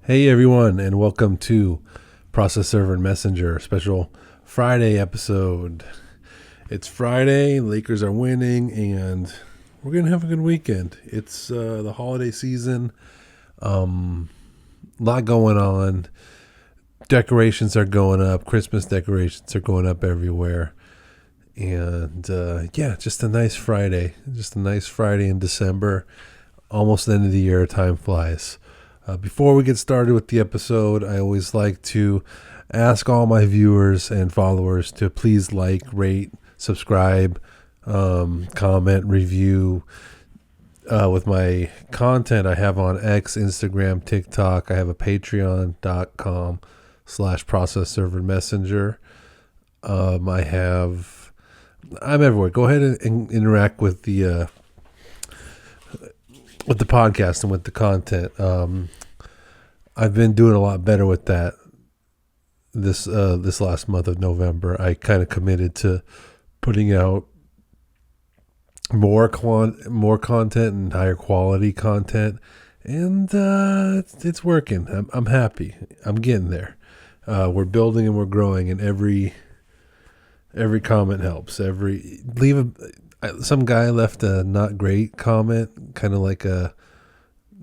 Hey everyone, and welcome to Process Server and Messenger special Friday episode. It's Friday, Lakers are winning, and we're gonna have a good weekend. It's the holiday season, a lot going on. Decorations are going up. Christmas decorations are going up everywhere, and just a nice Friday. Just a nice Friday in December. Almost the end of the year. Time flies. Before we get started with the episode, I always like to ask all my viewers and followers to please like, rate, subscribe, comment, review with my content I have on X, Instagram, TikTok. I have a patreon.com/process server messenger. I'm everywhere. Go ahead and interact with the podcast and with the content. I've been doing a lot better with that this last month of November. I kind of committed to putting out more content and higher quality content, and it's working. I'm happy. I'm getting there. We're building and we're growing, and every comment helps. Some guy left a not great comment, kind of like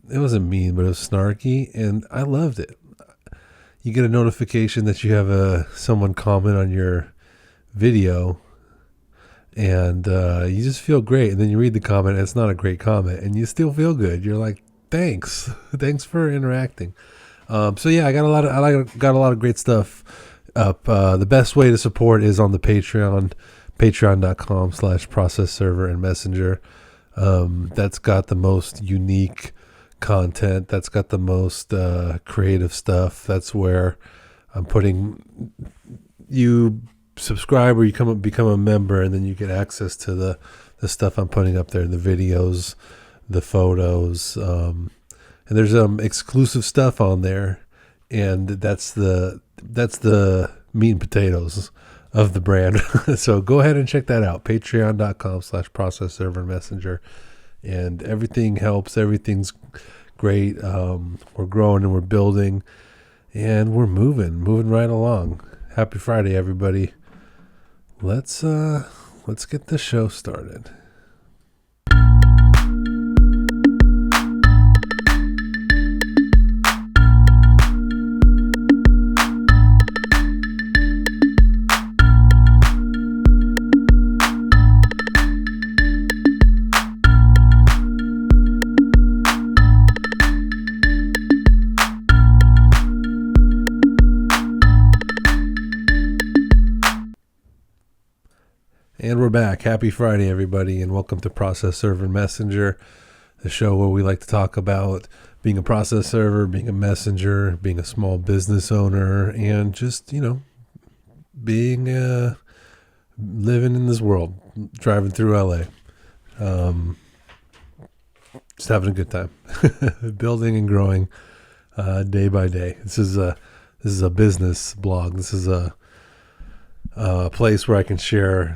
it wasn't mean, but it was snarky, and I loved it. You get a notification that you have someone comment on your video, and you just feel great. And then you read the comment, and it's not a great comment, and you still feel good. You're like, thanks, thanks for interacting. I got a lot of great stuff up. The best way to support is on the Patreon. Patreon.com/process server and messenger. That's got the most unique content. That's got the most creative stuff. That's where I'm putting you subscribe or you become a member, and then you get access to the stuff I'm putting up there, the videos, the photos, and there's exclusive stuff on there, and that's the meat and potatoes of the brand. So go ahead and check that out. Patreon.com/process server messenger. And everything helps. Everything's great. We're growing and we're building, and we're moving right along. Happy Friday, everybody. Let's get the show started. And we're back. Happy Friday, everybody, and welcome to Process Server and Messenger, the show where we like to talk about being a process server, being a messenger, being a small business owner, and just, being living in this world, driving through LA. Just having a good time, building and growing day by day. This is a business blog. This is a place where I can share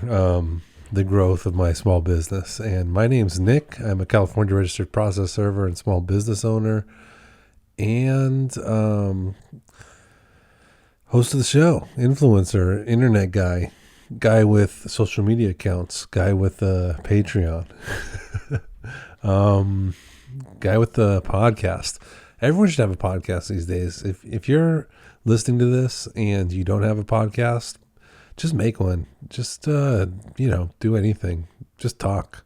the growth of my small business. And my name's Nick. I'm a California registered process server and small business owner, and host of the show, influencer, internet guy with social media accounts, guy with a Patreon, guy with the podcast. Everyone should have a podcast these days. If you're listening to this and you don't have a podcast, just make one. Just, do anything. Just talk.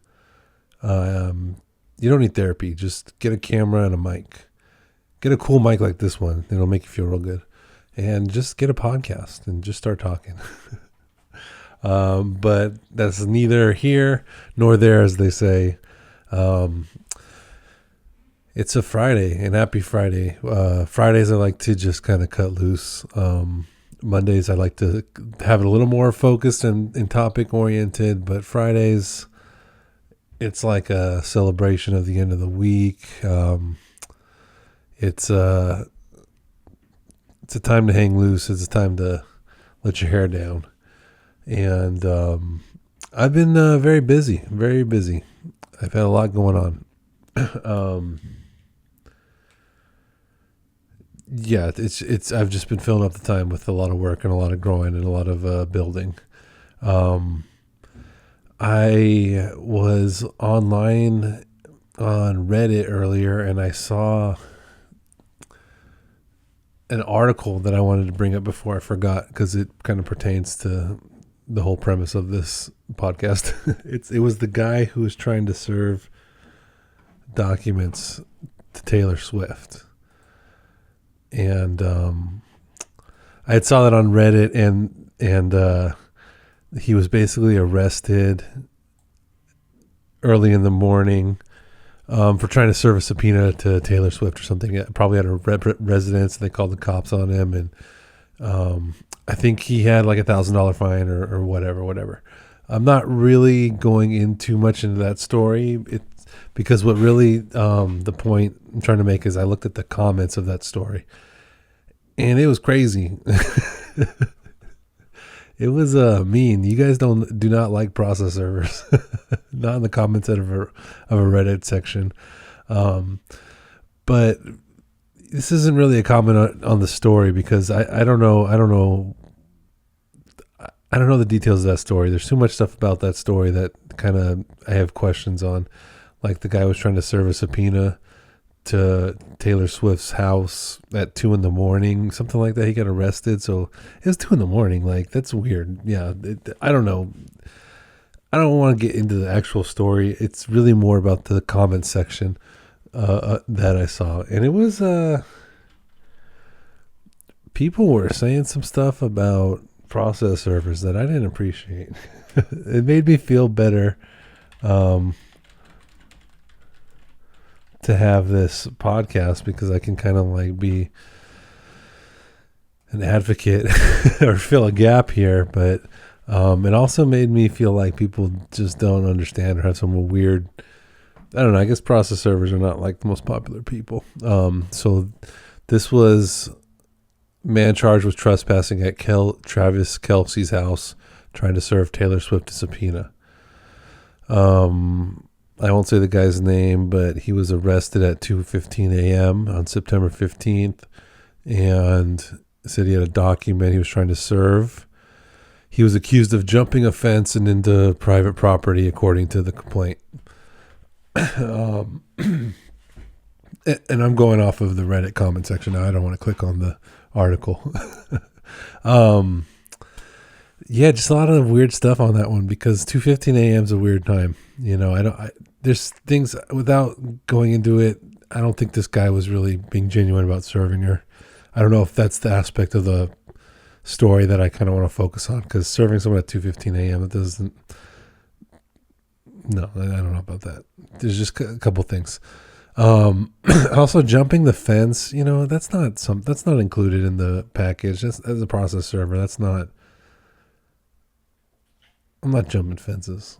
You don't need therapy. Just get a camera and a mic. Get a cool mic like this one. It'll make you feel real good. And just get a podcast and just start talking. But that's neither here nor there, as they say. It's a Friday, and happy Friday. Fridays I like to just kind of cut loose. Mondays I like to have it a little more focused and topic oriented, but Fridays it's like a celebration of the end of the week. It's a time to hang loose. It's a time to let your hair down. And I've been very busy. I've had a lot going on. yeah, it's. I've just been filling up the time with a lot of work and a lot of growing and a lot of building. Um, I was online on Reddit earlier and I saw an article that I wanted to bring up before I forgot because it kind of pertains to the whole premise of this podcast. It was the guy who was trying to serve documents to Taylor Swift, and I had saw that on Reddit, and he was basically arrested early in the morning for trying to serve a subpoena to Taylor Swift or something, probably at a residence. They called the cops on him, and I think he had like $1,000 fine or whatever. I'm not really going in too much into that story. It's because what really the point I'm trying to make is I looked at the comments of that story, and it was crazy. It was mean. You guys do not like process servers, not in the comments of a Reddit section. But this isn't really a comment on the story because I don't know the details of that story. There's too much stuff about that story that kind of I have questions on. Like the guy was trying to serve a subpoena to Taylor Swift's house at 2 a.m, something like that. He got arrested. So it was 2 a.m. Like, that's weird. Yeah. I don't know. I don't want to get into the actual story. It's really more about the comment section, that I saw. And it was, people were saying some stuff about process servers that I didn't appreciate. It made me feel better, to have this podcast because I can kind of like be an advocate or fill a gap here. But it also made me feel like people just don't understand or have some weird, I don't know, I guess process servers are not like the most popular people. So this was man charged with trespassing at Travis Kelce's house, trying to serve Taylor Swift a subpoena. I won't say the guy's name, but he was arrested at 2:15 a.m. on September 15th and said he had a document he was trying to serve. He was accused of jumping a fence and into private property, according to the complaint. And I'm going off of the Reddit comment section now. I don't want to click on the article. Yeah, just a lot of weird stuff on that one because 2:15 a.m. is a weird time. You know, there's things without going into it. I don't think this guy was really being genuine about serving her. I don't know if that's the aspect of the story that I kind of want to focus on because serving someone at 2:15 a.m. it doesn't. No, I don't know about that. There's just a couple things. Also, jumping the fence. You know, that's not included in the package. That's, as a process server, that's not. I'm not jumping fences.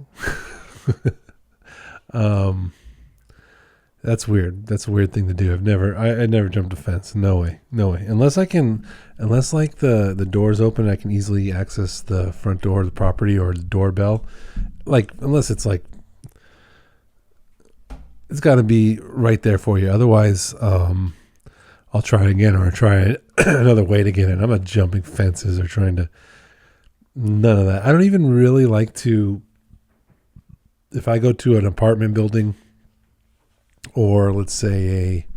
That's weird. That's a weird thing to do. I never jumped a fence. No way. Unless like the door's open, I can easily access the front door of the property or the doorbell. Like, unless it's like, it's got to be right there for you. Otherwise, I'll try again or try another way to get in. I'm not jumping fences or trying to. None of that. I don't even really like to, if I go to an apartment building or let's say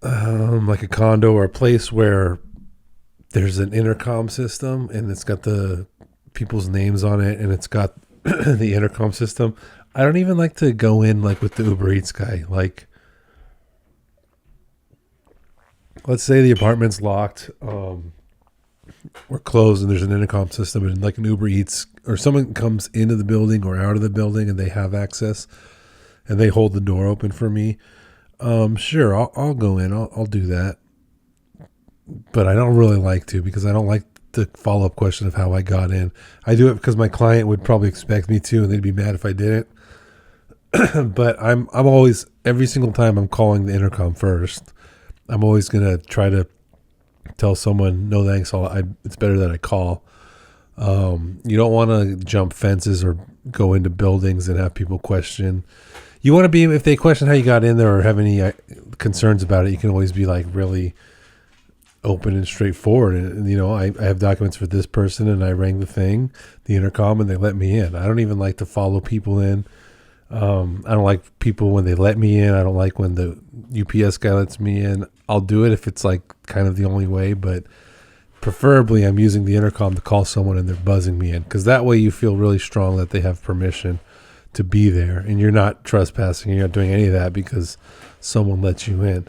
like a condo or a place where there's an intercom system and it's got the people's names on it and it's got the intercom system. I don't even like to go in like with the Uber Eats guy. Like, let's say the apartment's locked, or closed and there's an intercom system and like an Uber Eats or someone comes into the building or out of the building and they have access and they hold the door open for me. Sure, I'll go in. I'll do that. But I don't really like to because I don't like the follow-up question of how I got in. I do it because my client would probably expect me to and they'd be mad if I didn't. But I'm always, every single time I'm calling the intercom first, I'm always going to try to tell someone, no thanks, it's better that I call. You don't want to jump fences or go into buildings and have people question. You want to be, if they question how you got in there or have any concerns about it, you can always be like really open and straightforward. And I have documents for this person, and I rang the intercom, and they let me in. I don't even like to follow people in. I don't like people when they let me in. I don't like when the UPS guy lets me in. I'll do it if it's like kind of the only way, but preferably I'm using the intercom to call someone and they're buzzing me in, because that way you feel really strong that they have permission to be there, and you're not trespassing. You're not doing any of that because someone lets you in.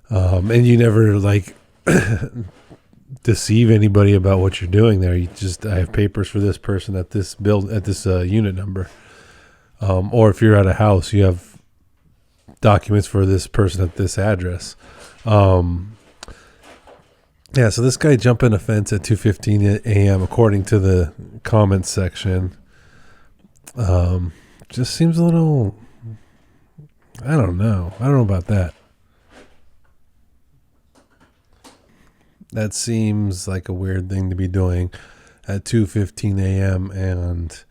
And you never like deceive anybody about what you're doing there. I have papers for this person at this unit number. Or if you're at a house, you have documents for this person at this address. So this guy jumping a fence at 2:15 a.m. according to the comments section, just seems a little, I don't know about that. That seems like a weird thing to be doing at 2:15 a.m. and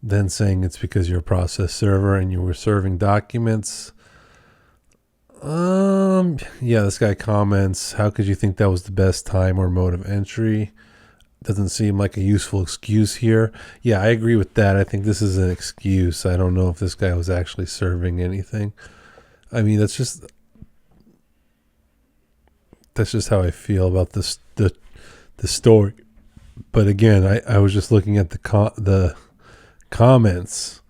then saying it's because you're a process server and you were serving documents. This guy comments, how could you think that was the best time or mode of entry? Doesn't seem like a useful excuse here. Yeah, I agree with that. I think this is an excuse. I don't know if this guy was actually serving anything. I mean, that's just how I feel about this the story. But again, I was just looking at the comments,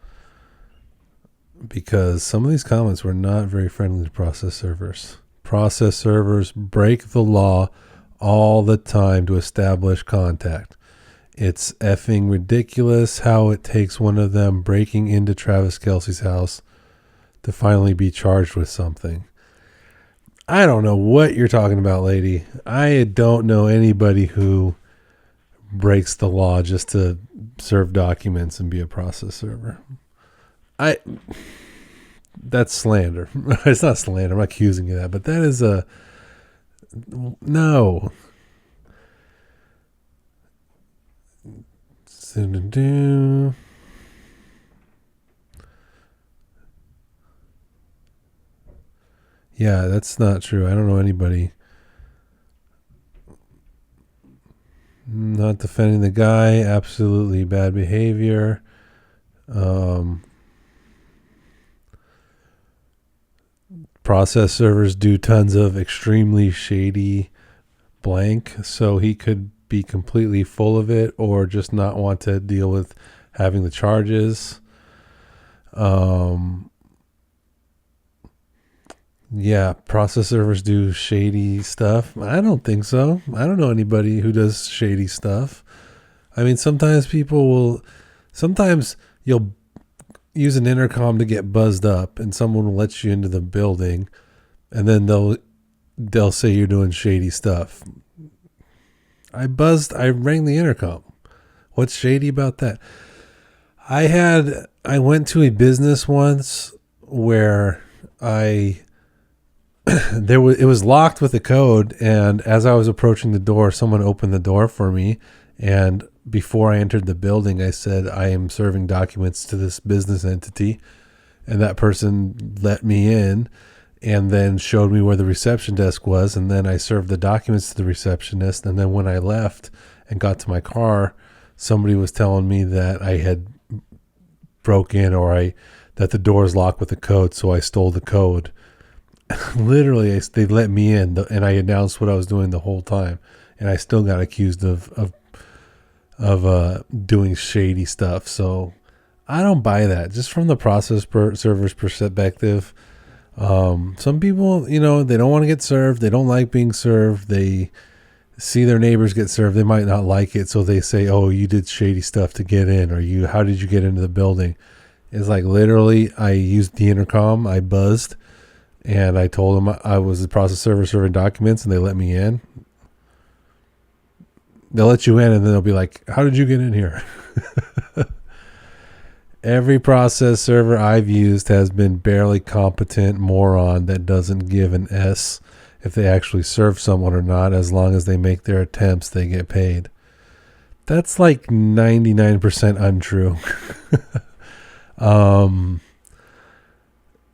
because some of these comments were not very friendly to process servers. Process servers break the law all the time to establish contact. It's effing ridiculous how it takes one of them breaking into Travis Kelce's house to finally be charged with something. I don't know what you're talking about, lady. I don't know anybody who breaks the law just to serve documents and be a process server. That's slander. It's not slander. I'm not accusing you of that, but that is no. Yeah, that's not true. I don't know anybody. Not defending the guy. Absolutely bad behavior. Process servers do tons of extremely shady blank, so he could be completely full of it or just not want to deal with having the charges. Yeah, process servers do shady stuff. I don't think so. I don't know anybody who does shady stuff. I mean, sometimes you'll use an intercom to get buzzed up, and someone will let you into the building, and then they'll say you're doing shady stuff. I rang the intercom. What's shady about that? I went to a business once where it was locked with a code, and as I was approaching the door, someone opened the door for me, and before I entered the building, I said, I am serving documents to this business entity, and that person let me in and then showed me where the reception desk was, and then I served the documents to the receptionist, and then when I left and got to my car, somebody was telling me that I had broke in that the door is locked with a code, so I stole the code. Literally, they let me in, and I announced what I was doing the whole time, and I still got accused of doing shady stuff. So I don't buy that. Just from the process server's perspective, some people, they don't want to get served. They don't like being served. They see their neighbors get served. They might not like it, so they say, "Oh, you did shady stuff to get in," or how did you get into the building?" It's like literally, I used the intercom. I buzzed, and I told them I was the process server serving documents, and they let me in. They'll let you in, and then they'll be like, "How did you get in here?" Every process server I've used has been barely competent moron that doesn't give an S if they actually serve someone or not. As long as they make their attempts, they get paid. That's like 99% untrue.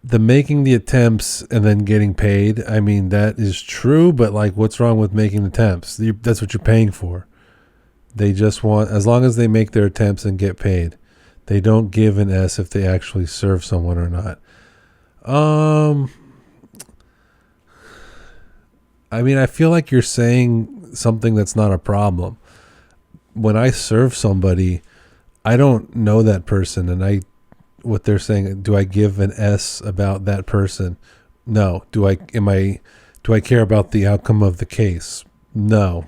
the making the attempts and then getting paid, I mean, that is true, but like, what's wrong with making attempts? That's what you're paying for. They just want, as long as they make their attempts and get paid, they don't give an S if they actually serve someone or not. I mean, I feel like you're saying something that's not a problem. When I serve somebody, I don't know that person, and what they're saying, do I give an S about that person? No. Do I care about the outcome of the case? No.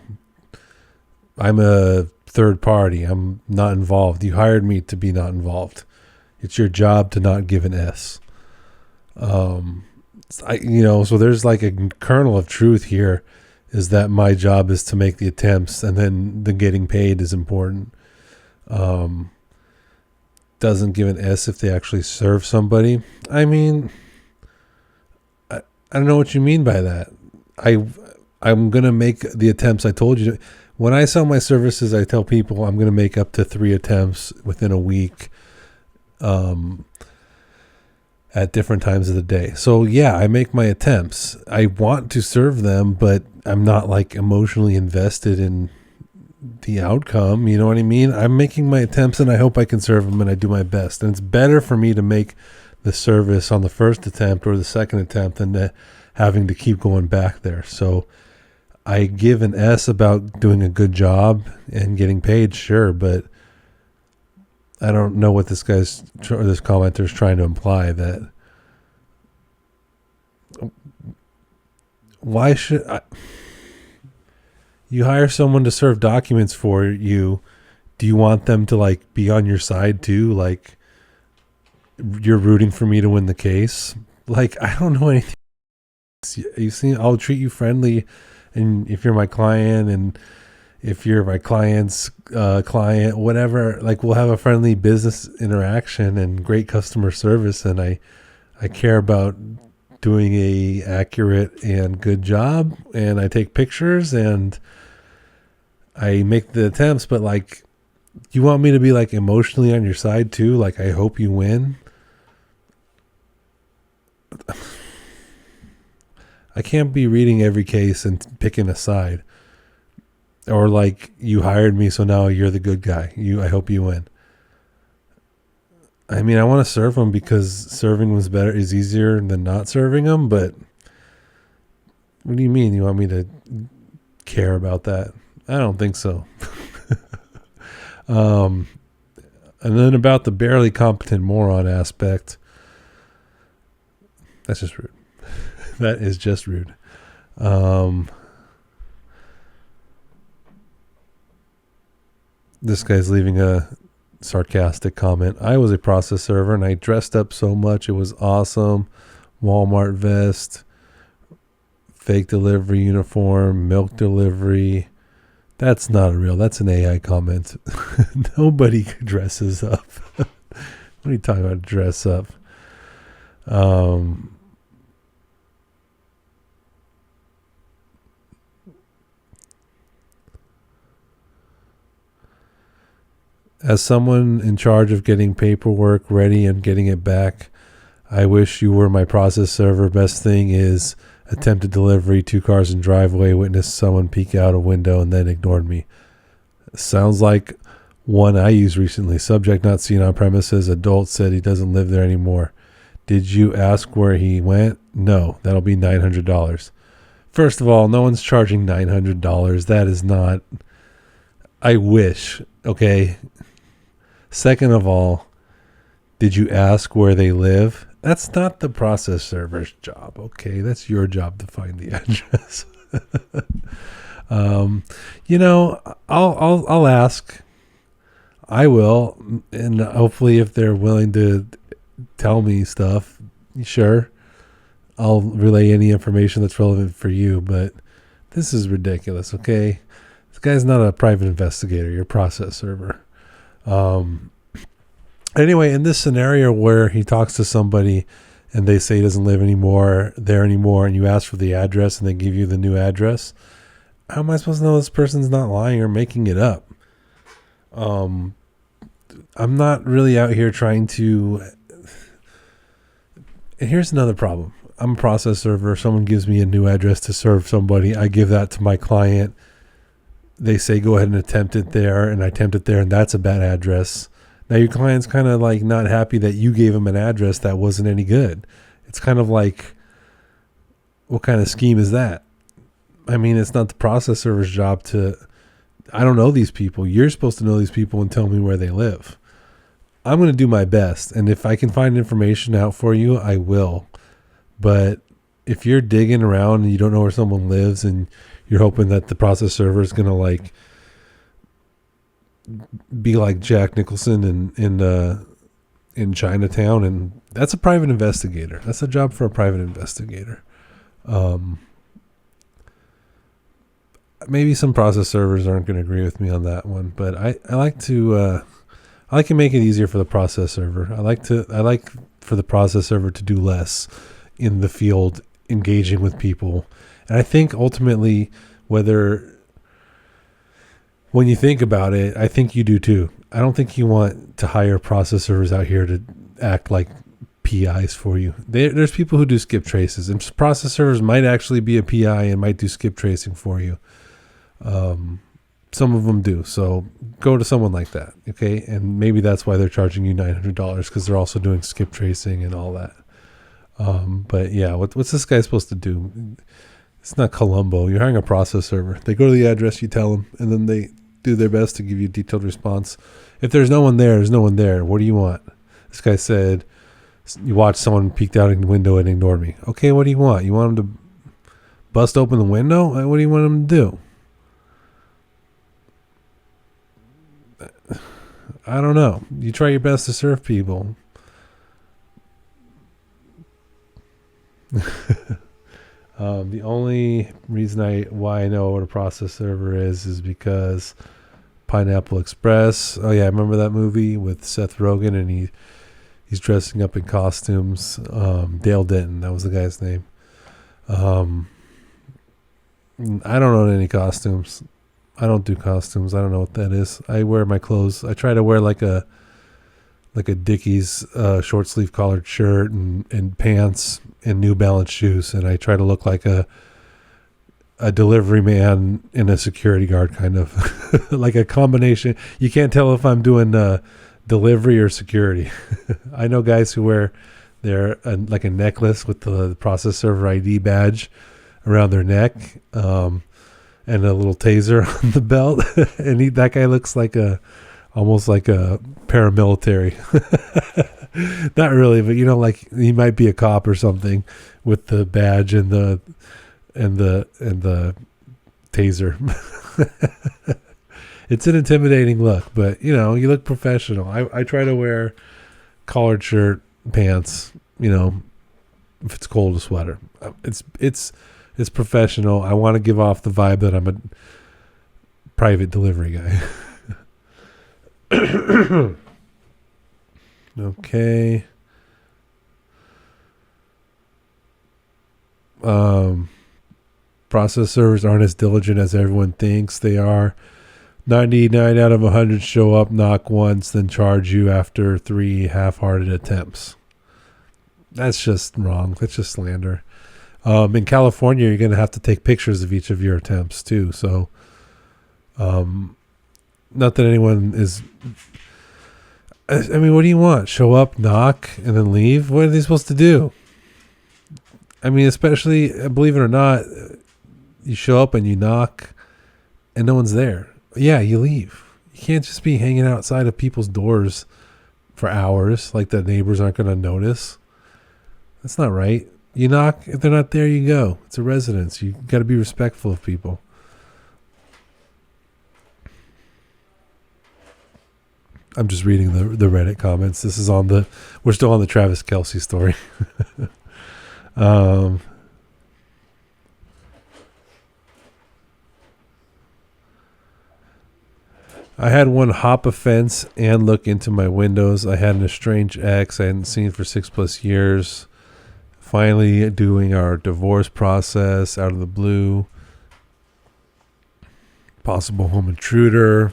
I'm a third party. I'm not involved. You hired me to be not involved. It's your job to not give an S. So there's like a kernel of truth here, is that my job is to make the attempts, and then the getting paid is important. Doesn't give an S if they actually serve somebody. I mean, I don't know what you mean by that. I'm going to make the attempts I told you to. When I sell my services, I tell people I'm going to make up to 3 attempts within a week, at different times of the day. So yeah, I make my attempts. I want to serve them, but I'm not like emotionally invested in the outcome. You know what I mean? I'm making my attempts, and I hope I can serve them, and I do my best. And it's better for me to make the service on the first attempt or the second attempt than having to keep going back there. So I give an S about doing a good job and getting paid, sure, but I don't know what this commenter is trying to imply. That why should you hire someone to serve documents for you? Do you want them to like be on your side too? Like, you're rooting for me to win the case? Like, I don't know anything. You see, I'll treat you friendly, and if you're my client, and if you're my client's client, whatever, like, we'll have a friendly business interaction and great customer service. And I care about doing a accurate and good job, and I take pictures and I make the attempts. But like, you want me to be like emotionally on your side too? Like, I hope you win. I can't be reading every case and picking a side. Or like, you hired me, so now you're the good guy. I hope you win. I mean, I want to serve them because serving is easier than not serving them. But what do you mean? You want me to care about that? I don't think so. And then about the barely competent moron aspect, that's just rude. That is just rude. This guy's leaving a sarcastic comment. I was a process server and I dressed up so much. It was awesome. Walmart vest, fake delivery uniform, milk delivery. That's not real. That's an AI comment. Nobody dresses up. What are you talking about, dress up? As someone in charge of getting paperwork ready and getting it back, I wish you were my process server. Best thing is attempted delivery, 2 cars in driveway, witnessed someone peek out a window and then ignored me. Sounds like one I used recently. Subject not seen on premises. Adult said he doesn't live there anymore. Did you ask where he went? No, that'll be $900. First of all, no one's charging $900. That is not... I wish, okay? Second of all, did you ask where they live? That's not the process server's job, okay? That's your job to find the address. I'll ask. I will, and hopefully, if they're willing to tell me stuff, sure, I'll relay any information that's relevant for you. But this is ridiculous, okay? This guy's not a private investigator. You're a process server. Anyway, in this scenario where he talks to somebody and they say he doesn't live there anymore, and you ask for the address and they give you the new address, how am I supposed to know this person's not lying or making it up? I'm not really out here trying to And here's another problem. I'm a process server. Someone gives me a new address to serve somebody. I give that to my client. They say, go ahead and attempt it there. And I attempt it there. And that's a bad address. Now your client's kind of like not happy that you gave him an address that wasn't any good. It's kind of like, what kind of scheme is that? I mean, it's not the process server's job to, I don't know these people. You're supposed to know these people and tell me where they live. I'm going to do my best. And if I can find information out for you, I will. But if you're digging around and you don't know where someone lives and you're hoping that the process server is going to like be like Jack Nicholson in Chinatown, and that's a private investigator. That's a job for a private investigator. Maybe some process servers aren't going to agree with me on that one, but I like to make it easier for the process server. I like for the process server to do less in the field, engaging with people. And I think ultimately, when you think about it, I think you do too. I don't think you want to hire process servers out here to act like PIs for you. There's people who do skip traces, and process servers might actually be a PI and might do skip tracing for you. Some of them do. So go to someone like that. Okay. And maybe that's why they're charging you $900, because they're also doing skip tracing and all that. But yeah, what's this guy supposed to do? It's not Columbo. You're hiring a process server. They go to the address, you tell them, and then they do their best to give you a detailed response. If there's no one there, there's no one there. What do you want? This guy said, you watched someone peeked out in the window and ignored me. Okay, what do you want? You want him to bust open the window? What do you want him to do? I don't know. You try your best to serve people. The only reason why I know what a process server is because Pineapple Express. Oh yeah, I remember that movie with Seth Rogen, and he's dressing up in costumes. Dale Denton, that was the guy's name. I don't own any costumes. I don't do costumes. I don't know what that is. I wear my clothes. I try to wear like a Dickies short sleeve collared shirt and pants and New Balance shoes, and I try to look like a delivery man and a security guard, kind of like a combination. You can't tell if I'm doing delivery or security. I know guys who wear their like a necklace with the process server ID badge around their neck, and a little taser on the belt, and that guy looks like almost like a paramilitary. Not really, but like he might be a cop or something with the badge and the taser. It's an intimidating look, but you look professional. I try to wear collared shirt, pants, if it's cold, a sweater. It's professional. I want to give off the vibe that I'm a private delivery guy. Okay. Process servers aren't as diligent as everyone thinks they are. 99 out of 100 show up, knock once, then charge you after 3 half-hearted attempts. That's just wrong. That's just slander. In California, you're going to have to take pictures of each of your attempts too. So, not that anyone is. I mean, what do you want? Show up, knock, and then leave? What are they supposed to do? I mean, especially, believe it or not, you show up and you knock, and no one's there. Yeah, you leave. You can't just be hanging outside of people's doors for hours like the neighbors aren't going to notice. That's not right. You knock, if they're not there, you go. It's a residence. You got to be respectful of people. I'm just reading the Reddit comments. We're still on the Travis Kelce story. I had one hop a fence and look into my windows. I had an estranged ex I hadn't seen for 6+ years. Finally doing our divorce process out of the blue. Possible home intruder.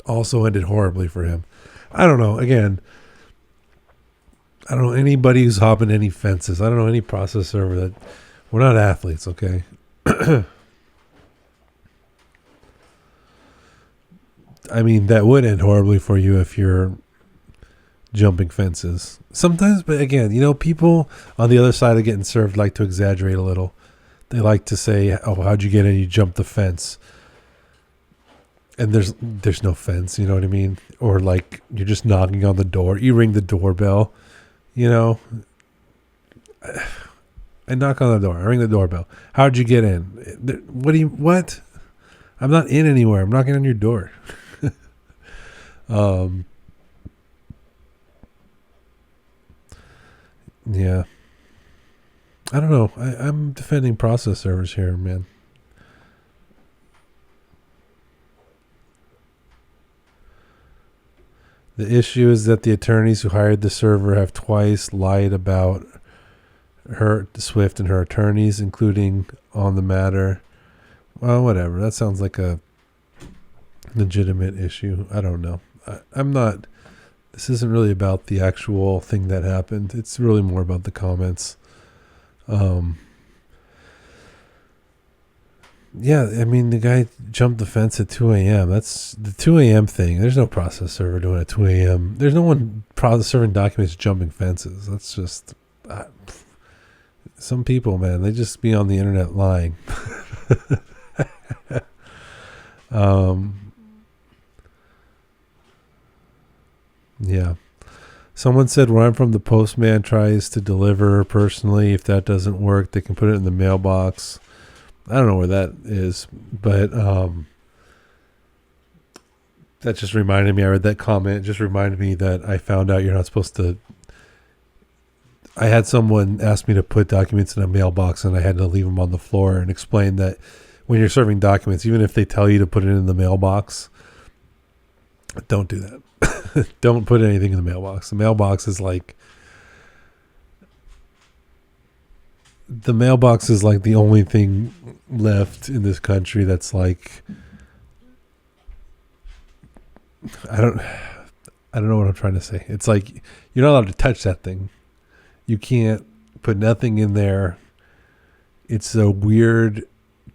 Also ended horribly for him. I don't know. Again, I don't know anybody who's hopping any fences. I don't know any process server that. We're not athletes, okay? I mean, that would end horribly for you if you're jumping fences. Sometimes, but again, people on the other side of getting served like to exaggerate a little. They like to say, "Oh, how'd you get in? You jumped the fence." And there's no fence, you know what I mean? Or like you're just knocking on the door. You ring the doorbell, I knock on the door. I ring the doorbell. How'd you get in? What? I'm not in anywhere. I'm knocking on your door. Yeah. I don't know. I'm defending process servers here, man. The issue is that the attorneys who hired the server have twice lied about her, Swift, and her attorneys, including on the matter. Well, whatever. That sounds like a legitimate issue. I don't know. I'm not. This isn't really about the actual thing that happened. It's really more about the comments. Yeah, I mean, the guy jumped the fence at 2 a.m. That's the 2 a.m. thing. There's no process server doing it at 2 a.m. There's no one serving documents jumping fences. That's just... some people, man, they just be on the internet lying. Yeah. Someone said where I'm from, the postman tries to deliver personally. If that doesn't work, they can put it in the mailbox. I don't know where that is, but that just reminded me. I read that comment. It just reminded me that I found out you're not supposed to. I had someone ask me to put documents in a mailbox, and I had to leave them on the floor and explain that when you're serving documents, even if they tell you to put it in the mailbox, don't do that. Don't put anything in the mailbox. The mailbox is like the only thing left in this country that's like, I don't know what I'm trying to say. It's like you're not allowed to touch that thing. You can't put nothing in there. It's so weird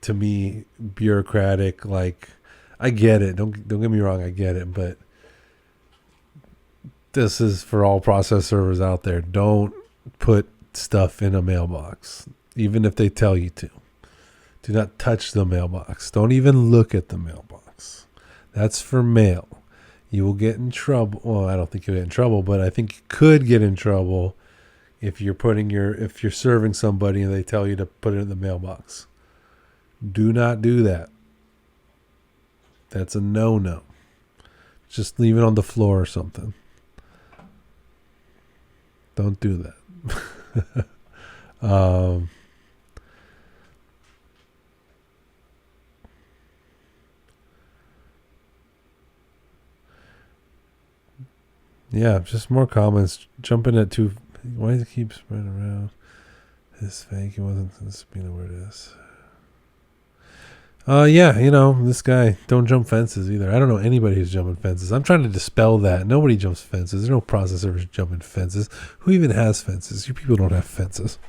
to me, bureaucratic. Like, I get it. Don't get me wrong. I get it, but this is for all process servers out there. Don't put stuff in a mailbox, even if they tell you to. Do not touch the mailbox. Don't even look at the mailbox. That's for mail. You will get in trouble. Well, I don't think you'll get in trouble, but I think you could get in trouble if you're serving somebody and they tell you to put it in the mailbox. Do not do that. That's a no-no. Just leave it on the floor or something. Don't do that. Yeah, just more comments. Jumping at two. Why does it keep spreading around? It's fake. It wasn't. This being where it is. Yeah, this guy, don't jump fences either. I don't know anybody who's jumping fences. I'm trying to dispel that. Nobody jumps fences. There's no process servers jumping fences. Who even has fences? You people don't have fences.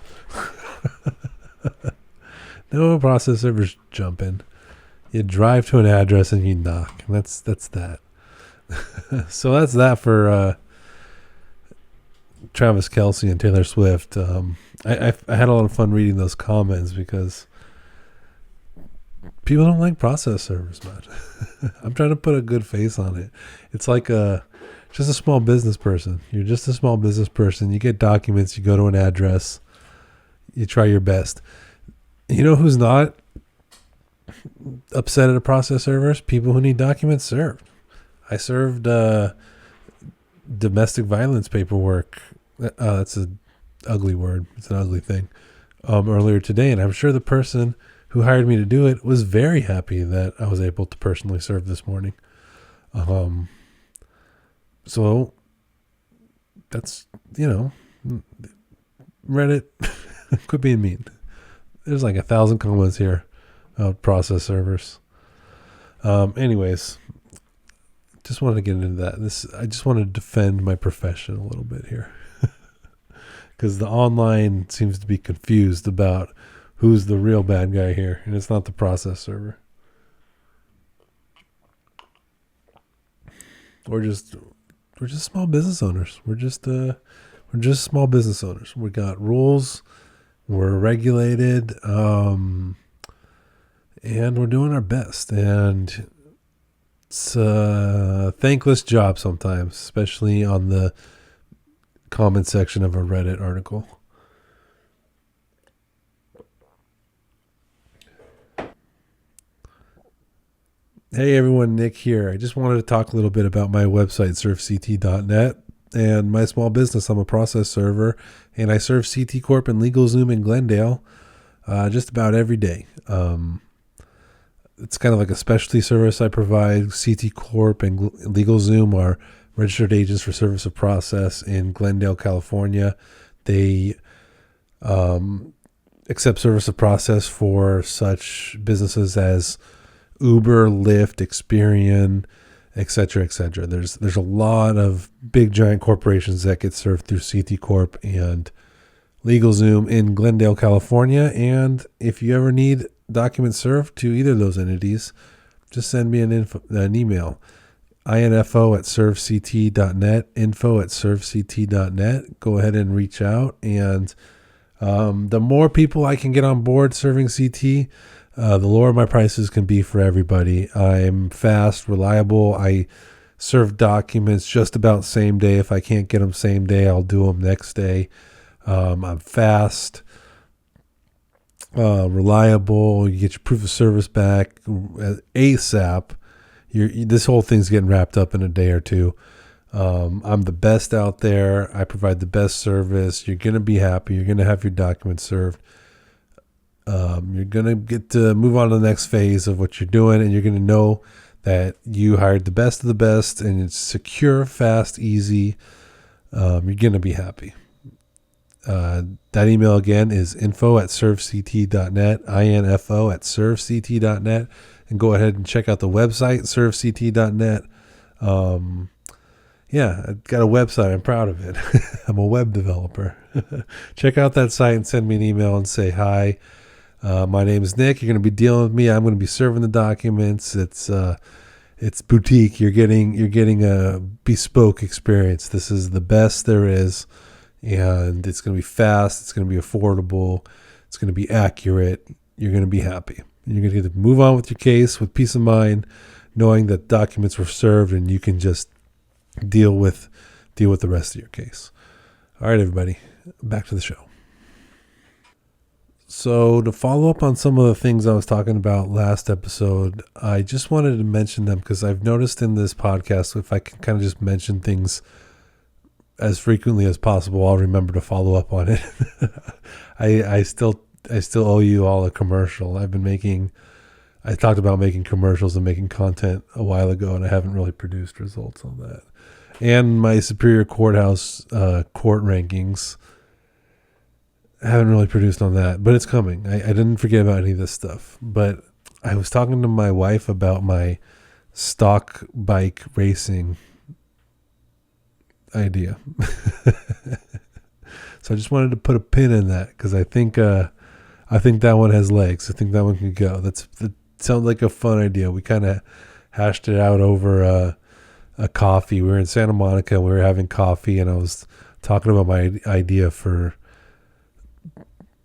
No process servers jumping. You drive to an address and you knock. That's that. So that's that for Travis Kelce and Taylor Swift. I had a lot of fun reading those comments because people don't like process servers, man. I'm trying to put a good face on it. It's like just a small business person. You're just a small business person. You get documents. You go to an address. You try your best. You know who's not upset at a process servers? People who need documents served. I served domestic violence paperwork. That's an ugly word. It's an ugly thing. Earlier today, and I'm sure the person who hired me to do it was very happy that I was able to personally serve this morning. So that's, Reddit, quit being mean. There's like 1,000 comments here about process servers. Anyways, just wanted to get into that. I just want to defend my profession a little bit here. because the online seems to be confused about who's the real bad guy here, and it's not the process server. We're just small business owners. We're just small business owners. We got rules. We're regulated, and we're doing our best. And it's a thankless job sometimes, especially on the comment section of a Reddit article. Hey everyone, Nick here. I just wanted to talk a little bit about my website, surfct.net, and my small business. I'm a process server, and I serve CT Corp and LegalZoom in Glendale just about every day. It's kind of like a specialty service I provide. CT Corp and LegalZoom are registered agents for service of process in Glendale, California. They accept service of process for such businesses as Uber, Lyft, Experian, etc., etc. There's a lot of big giant corporations that get served through CT Corp and LegalZoom in Glendale, California. And if you ever need documents served to either of those entities, just send me an email. info@servect.net, info@servect.net. Go ahead and reach out. And the more people I can get on board serving CT, the lower my prices can be for everybody. I'm fast, reliable. I serve documents just about same day. If I can't get them same day, I'll do them next day. I'm fast, reliable. You get your proof of service back ASAP. This whole thing's getting wrapped up in a day or two. I'm the best out there. I provide the best service. You're going to be happy. You're going to have your documents served. You're going to get to move on to the next phase of what you're doing, and you're going to know that you hired the best of the best, and it's secure, fast, easy. You're going to be happy. That email again is info@servect.net, info@servect.net, and go ahead and check out the website, servect.net. Yeah, I've got a website. I'm proud of it. I'm a web developer. Check out that site and send me an email and say hi. My name is Nick. You're going to be dealing with me. I'm going to be serving the documents. It's boutique. You're getting a bespoke experience. This is the best there is, and it's going to be fast. It's going to be affordable. It's going to be accurate. You're going to be happy. You're going to get to move on with your case with peace of mind, knowing that documents were served, and you can just deal with the rest of your case. All right, everybody, back to the show. So to follow up on some of the things I was talking about last episode, I just wanted to mention them because I've noticed in this podcast, if I can kind of just mention things as frequently as possible, I'll remember to follow up on it. I still owe you all a commercial. I talked about making commercials and making content a while ago, and I haven't really produced results on that. And my Superior Courthouse court rankings, I haven't really produced on that, but it's coming. I didn't forget about any of this stuff. But I was talking to my wife about my stock bike racing idea. So I just wanted to put a pin in that because I think that one has legs. I think that one can go. That sounds like a fun idea. We kind of hashed it out over a coffee. We were in Santa Monica. We were having coffee, and I was talking about my idea for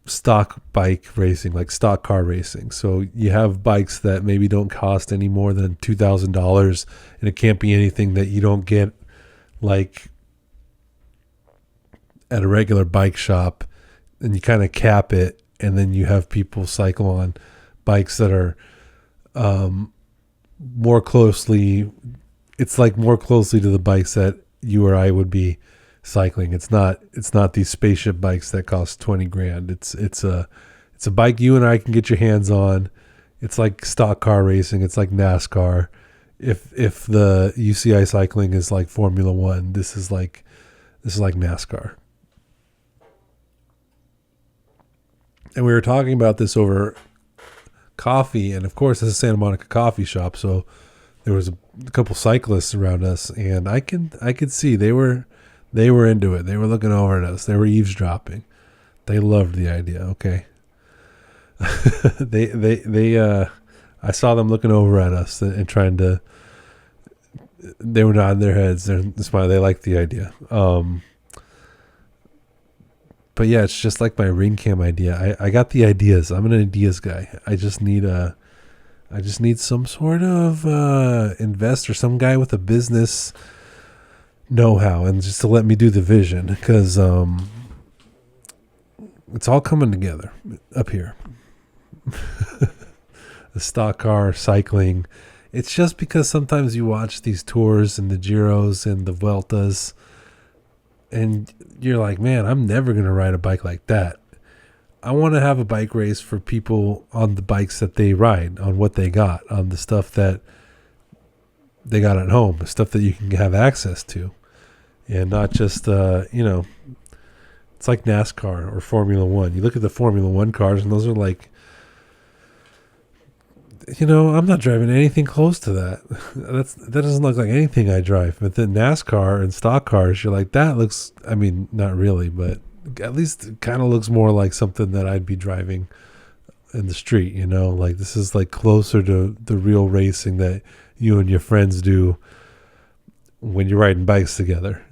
stock bike racing, like stock car racing. So you have bikes that maybe don't cost any more than $2,000, and it can't be anything that you don't get like at a regular bike shop, and you kind of cap it, and then you have people cycle on bikes that are more closely to the bikes that you or I would be cycling. It's not these spaceship bikes that cost $20,000. It's a bike you and I can get your hands on. It's like stock car racing. It's like NASCAR. If the UCI cycling is like Formula One, this is like NASCAR. And we were talking about this over coffee, and of course this is Santa Monica coffee shop, so there was a couple cyclists around us, and I could see they were They were into it. They were looking over at us. They were eavesdropping. They loved the idea. Okay. I saw them looking over at us and trying to, they were nodding their heads and smiling. They liked the idea. But yeah, it's just like my ring cam idea. I got the ideas. I'm an ideas guy. I just need some sort of investor, some guy with a business know-how, and just to let me do the vision, because it's all coming together up here. The stock car, cycling. It's just because sometimes you watch these tours and the Giros and the Vueltas, and you're like, man, I'm never going to ride a bike like that. I want to have a bike race for people on the bikes that they ride, on what they got, on the stuff that they got at home, the stuff that you can have access to, and not just, it's like NASCAR or Formula One. You look at the Formula One cars, and those are like, I'm not driving anything close to that. That doesn't look like anything I drive. But then NASCAR and stock cars, you're like, that looks, I mean, not really, but at least it kind of looks more like something that I'd be driving in the street, like this is like closer to the real racing that you and your friends do when you're riding bikes together.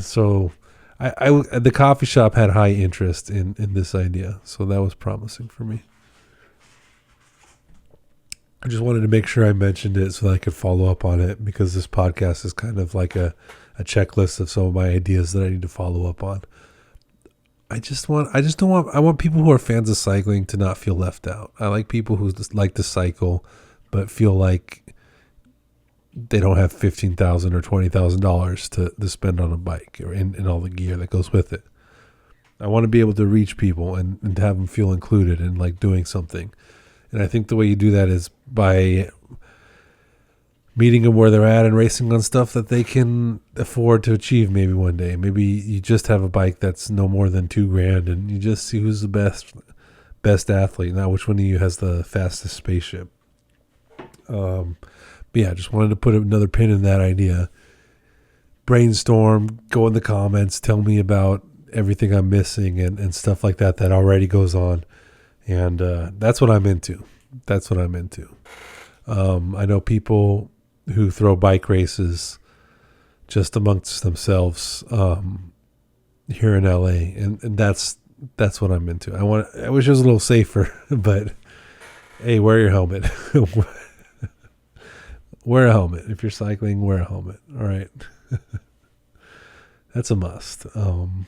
So the coffee shop had high interest in this idea. So that was promising for me. I just wanted to make sure I mentioned it so that I could follow up on it, because this podcast is kind of like a checklist of some of my ideas that I need to follow up on. I want people who are fans of cycling to not feel left out. I like people who just like to cycle, but feel like they don't have $15,000 or $20,000 to spend on a bike or in all the gear that goes with it. I want to be able to reach people and to have them feel included in like doing something. And I think the way you do that is by meeting them where they're at and racing on stuff that they can afford to achieve maybe one day. Maybe you just have a bike that's no more than $2,000 and you just see who's the best athlete, not which one of you has the fastest spaceship. But yeah, just wanted to put another pin in that idea. Brainstorm, go in the comments, tell me about everything I'm missing and stuff like that already goes on. And that's what I'm into. I know people who throw bike races just amongst themselves here in LA, and that's what I'm into. I wish it was a little safer, but hey, wear your helmet. Wear a helmet. If you're cycling, wear a helmet. All right. That's a must. No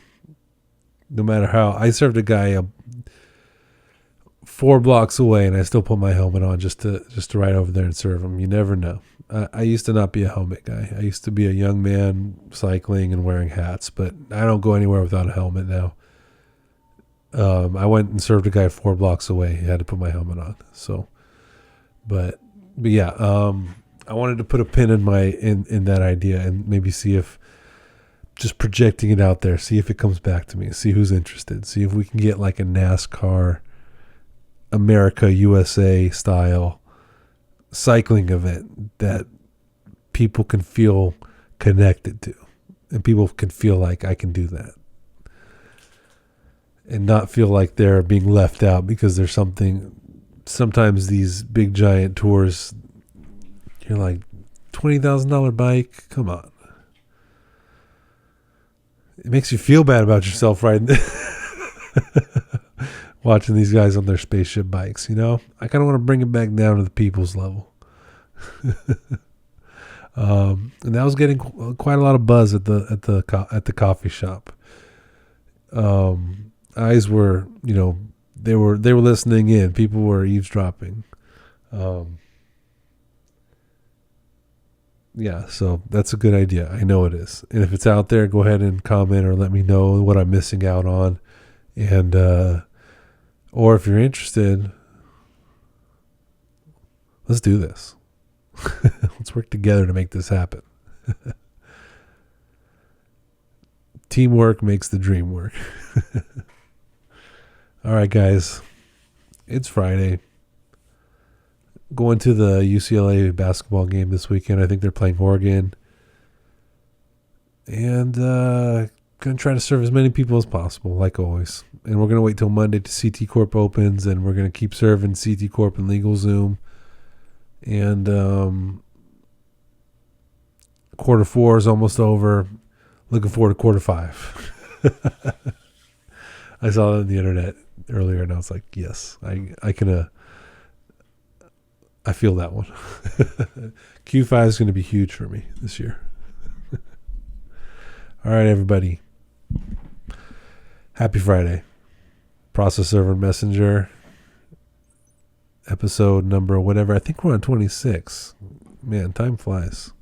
matter how, I served a guy 4 blocks away, and I still put my helmet on just to ride over there and serve him. You never know. I used to not be a helmet guy. I used to be a young man cycling and wearing hats, but I don't go anywhere without a helmet now. I went and served a guy 4 blocks away. He had to put my helmet on. So, but yeah, I wanted to put a pin in that idea and maybe see if just projecting it out there, see if it comes back to me, see who's interested, see if we can get like a NASCAR America USA style cycling event that people can feel connected to, and people can feel like I can do that and not feel like they're being left out because there's something. Sometimes these big giant tours, you're like, $20,000 bike, come on. It makes you feel bad about yourself, right? Watching these guys on their spaceship bikes, I kind of want to bring it back down to the people's level. And that was getting quite a lot of buzz at the coffee shop. Eyes were, they were listening in. People were eavesdropping. Yeah, so that's a good idea. I know it is. And if it's out there, go ahead and comment or let me know what I'm missing out on. And, or if you're interested, let's do this. Let's work together to make this happen. Teamwork makes the dream work. All right, guys. It's Friday. Going to the UCLA basketball game this weekend. I think they're playing Oregon. And going to try to serve as many people as possible, like always. And we're going to wait till Monday to CT Corp opens, and we're going to keep serving CT Corp and LegalZoom. And quarter 4 is almost over. Looking forward to quarter 5. I saw that on the internet earlier, and I was like, yes, I can. I feel that one. Q5 is going to be huge for me this year. All right, everybody. Happy Friday. Process Server Messenger. Episode number whatever. I think we're on 26. Man, time flies.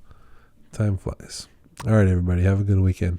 Time flies. All right, everybody. Have a good weekend.